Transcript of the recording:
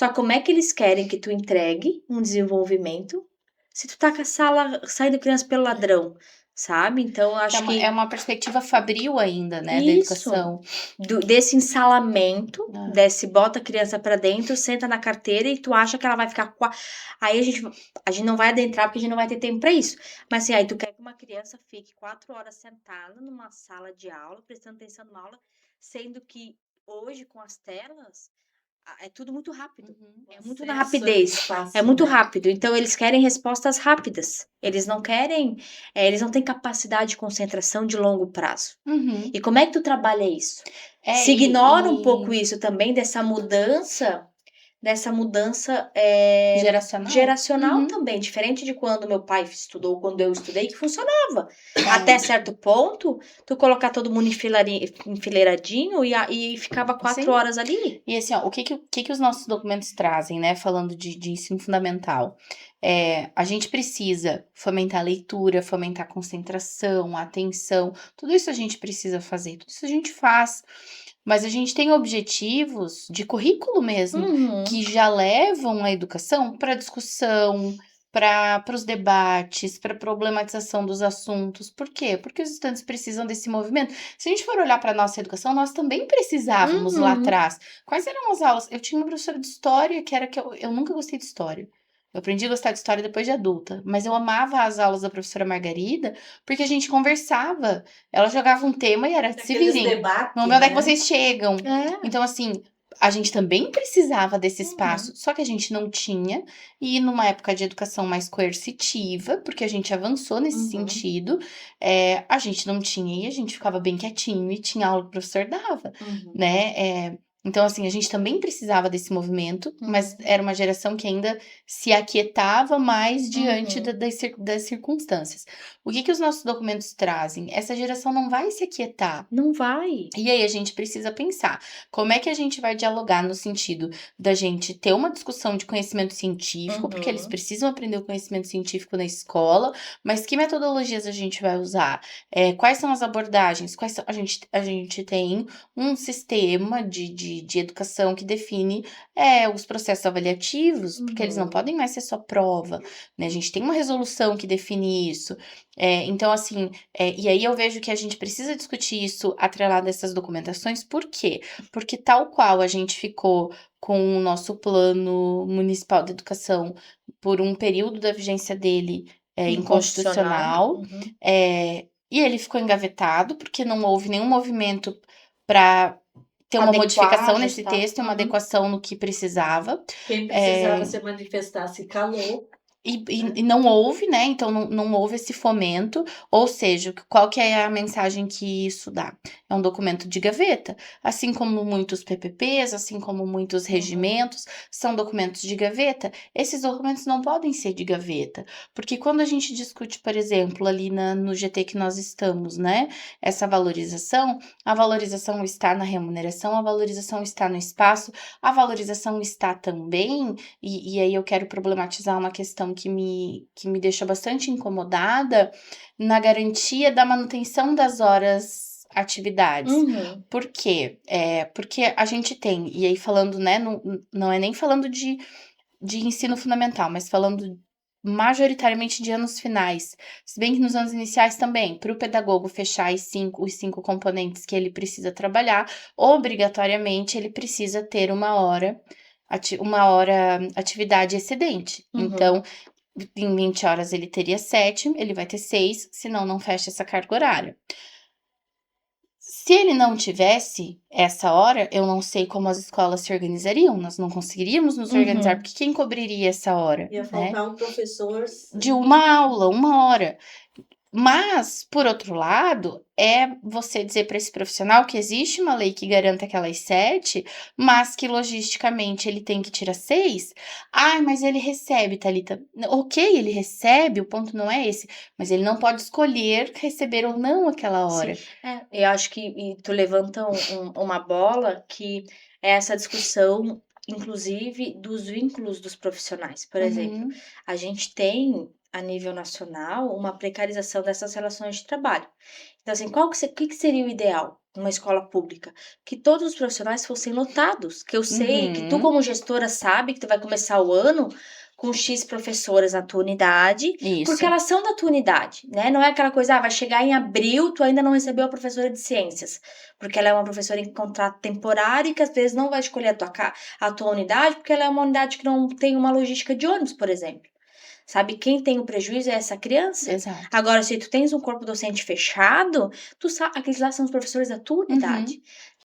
Só como é que eles querem que tu entregue um desenvolvimento, se tu tá com a sala saindo criança pelo ladrão, sabe. Então eu Que acho é que uma perspectiva fabril ainda, né, da isso, educação. desse ensalamento, É. desse bota a criança pra dentro, senta na carteira e tu acha que ela vai ficar aí a gente não vai adentrar, porque a gente não vai ter tempo pra isso. Mas assim, aí tu quer que uma criança fique 4 horas sentada numa sala de aula, prestando atenção numa aula, sendo que hoje com as telas, é tudo muito rápido. Uhum. É muito na Acesso é rapidez. muito fácil, É muito né? rápido. Então, eles querem respostas rápidas. Eles não querem. Eles não têm capacidade de concentração de longo prazo. Uhum. E como é que tu trabalha isso? É, Se ignora um pouco isso também, dessa mudança geracional. Uhum. também, diferente de quando meu pai estudou, quando eu estudei, que funcionava. É. Até certo ponto, tu colocar todo mundo enfileiradinho e ficava 4 Sim. horas ali. E assim, ó, o que os nossos documentos trazem, né? Falando de ensino fundamental. A gente precisa fomentar a leitura, fomentar a concentração, a atenção. Tudo isso a gente precisa fazer, tudo isso a gente faz. Mas a gente tem objetivos de currículo mesmo, Uhum. que já levam a educação para discussão, para os debates, para problematização dos assuntos. Por quê? Porque os estudantes precisam desse movimento. Se a gente for olhar para a nossa educação, nós também precisávamos lá Uhum. atrás. Quais eram as aulas? Eu tinha uma professora de história que era que eu nunca gostei de história. Eu aprendi a gostar de história depois de adulta, mas eu amava as aulas da professora Margarida, porque a gente conversava. Ela jogava um tema e era se Aqueles virem. debates, Vamos ver onde é que né? vocês chegam. É. Então, assim, a gente também precisava desse Uhum. espaço, só que a gente não tinha. E numa época de educação mais coercitiva, porque a gente avançou nesse Uhum. sentido, a gente não tinha e a gente ficava bem quietinho e tinha aula que o professor dava, Uhum. né? Então, assim, a gente também precisava desse movimento, mas Uhum. era uma geração que ainda se aquietava mais diante Uhum. das circunstâncias. O que os nossos documentos trazem? Essa geração não vai se aquietar. Não vai. E aí a gente precisa pensar, como é que a gente vai dialogar no sentido da gente ter uma discussão de conhecimento científico, porque eles Uhum. precisam aprender o conhecimento científico na escola, mas que metodologias a gente vai usar? Quais são as abordagens? A gente tem um sistema de educação que define os processos avaliativos, porque eles não Uhum. podem mais ser só prova, né? A gente tem uma resolução que define isso. Então, assim, e aí eu vejo que a gente precisa discutir isso atrelado a essas documentações, por quê? Porque tal qual a gente ficou com o nosso plano municipal de educação por um período da vigência dele Inconstitucional. inconstitucional, Uhum. e ele ficou engavetado, porque não houve nenhum movimento para ter uma Adequar, modificação nesse ajustar. texto e uma Uhum. adequação no que precisava. Quem precisava se manifestar se calou. E não houve, né? Então não houve esse fomento. Ou seja, qual que é a mensagem que isso dá? É um documento de gaveta. Assim como muitos PPPs, assim como muitos regimentos, são documentos de gaveta. Esses documentos não podem ser de gaveta. Porque quando a gente discute, por exemplo, ali no GT que nós estamos, né? Essa valorização, a valorização está na remuneração, a valorização está no espaço, a valorização está também, e aí eu quero problematizar uma questão que me deixa bastante incomodada, na garantia da manutenção das horas atividades. Uhum. Por quê? Porque a gente tem, e aí falando, né, não é nem falando de ensino fundamental, mas falando majoritariamente de anos finais, se bem que nos anos iniciais também, para o pedagogo fechar os cinco componentes que ele precisa trabalhar, obrigatoriamente ele precisa ter uma hora atividade excedente. Uhum. Então, em 20 horas ele teria 7, ele vai ter 6, senão não fecha essa carga horária. Se ele não tivesse essa hora, eu não sei como as escolas se organizariam, nós não conseguiríamos nos organizar, porque quem cobriria essa hora, Ia né? faltar um professor. De uma aula, 1 hora. Mas, por outro lado, é você dizer para esse profissional que existe uma lei que garanta aquelas 7, mas que logisticamente ele tem que tirar 6. Ai, mas ele recebe, Thalita. Ok, ele recebe, o ponto não é esse, mas ele não pode escolher receber ou não aquela hora. Sim. Eu acho que tu levanta uma bola que é essa discussão inclusive, dos vínculos dos profissionais. Por exemplo, Uhum. a gente tem, a nível nacional, uma precarização dessas relações de trabalho. Então, assim, o que que seria o ideal numa escola pública? Que todos os profissionais fossem lotados, que eu sei que tu, Uhum. como gestora, sabe que tu vai começar o ano com X professoras na tua unidade, porque Isso. elas são da tua unidade, né? Não é aquela coisa, vai chegar em abril, tu ainda não recebeu a professora de ciências, porque ela é uma professora em contrato temporário e que às vezes não vai escolher a tua unidade, porque ela é uma unidade que não tem uma logística de ônibus, por exemplo. Sabe, quem tem o prejuízo é essa criança. Exato. Agora, se tu tens um corpo docente fechado, tu sabe, aqueles lá são os professores da tua Uhum. unidade.